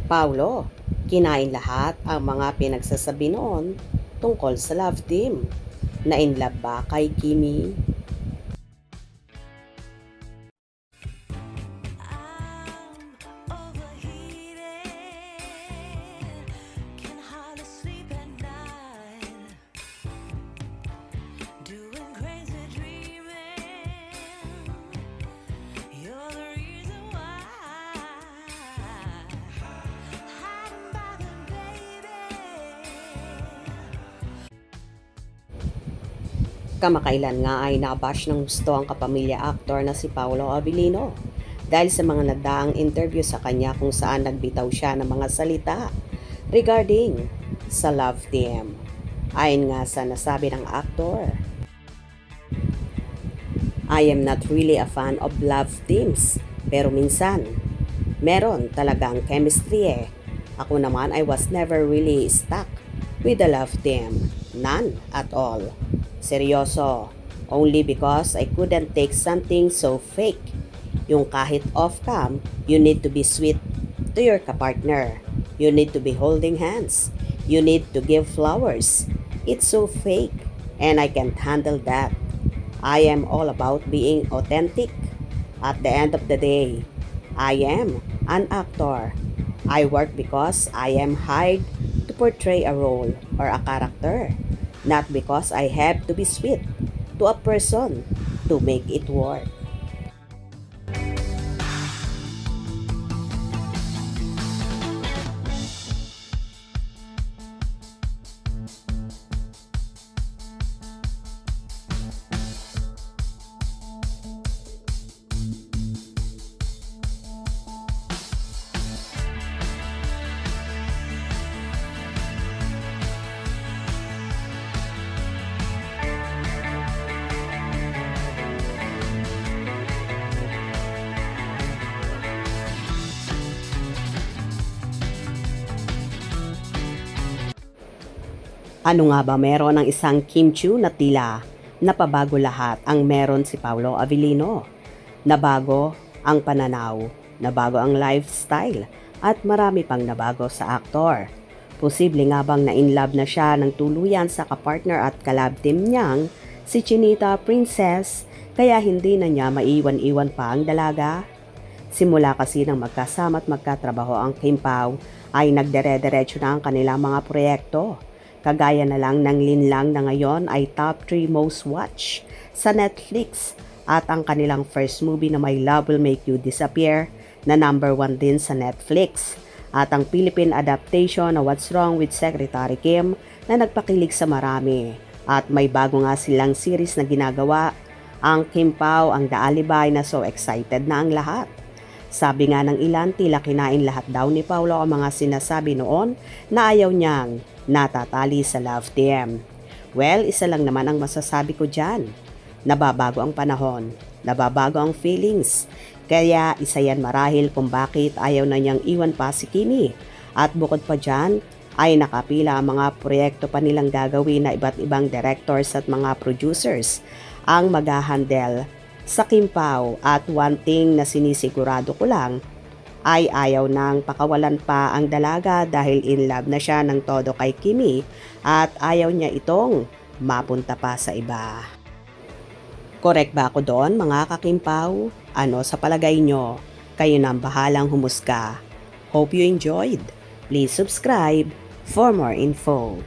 Paulo, kinain lahat ang mga pinagsasabi noon tungkol sa love team. Na-inlove ba kay Kimi? Kamakailan nga ay nabash ng gusto ang kapamilya actor na si Paolo Abilino dahil sa mga nagdaang interview sa kanya kung saan nagbitaw siya ng mga salita regarding sa love team. Ayon nga sa nasabi ng aktor, I am not really a fan of love teams, pero minsan, meron talagang chemistry eh. Ako naman I was never really stuck with a love team. None at all. Seryoso. Only because I couldn't take something so fake. Yung kahit off-cam, you need to be sweet to your kapartner. You need to be holding hands. You need to give flowers. It's so fake and I can't handle that. I am all about being authentic. At the end of the day, I am an actor. I work because I am hired to portray a role or a character, not because I have to be sweet to a person to make it work. Ano nga ba meron ng isang Kim Chiu na tila napabago lahat ang meron si Paolo Abilino? Nabago ang pananaw, nabago ang lifestyle, at marami pang nabago sa aktor. Posible nga bang na-inlove na siya ng tuluyan sa kapartner at kalab team niyang si Chinita Princess kaya hindi na niya maiwan-iwan pa ang dalaga? Simula kasi nang magkasama at magkatrabaho ang Kim Pao ay nagdere-derecho na ang kanilang mga proyekto. Kagaya na lang ng Linlang na ngayon ay top 3 most watch sa Netflix at ang kanilang first movie na My Love Will Make You Disappear na number 1 din sa Netflix at ang Philippine adaptation na What's Wrong with Secretary Kim na nagpakilig sa marami at may bago nga silang series na ginagawa ang Kim Pao ang The Alibay na so excited na ang lahat. Sabi nga ng ilan, tila kinain lahat daw ni Paolo ang mga sinasabi noon na ayaw niyang natatali sa love team. Well, isa lang naman ang masasabi ko dyan. Nababago ang panahon, nababago ang feelings. Kaya isa yan marahil kung bakit ayaw na niyang iwan pa si Kimi. At bukod pa dyan, ay nakapila ang mga proyekto pa nilang gagawin na iba't ibang directors at mga producers ang mag-handle sa Kim Pao at one thing na sinisigurado ko lang ay ayaw nang pakawalan pa ang dalaga dahil in love na siya ng todo kay Kimi at ayaw niya itong mapunta pa sa iba. Correct ba ako doon mga ka-Kim Pao? Ano sa palagay nyo? Kayo nang bahalang humusga. Hope you enjoyed. Please subscribe for more info.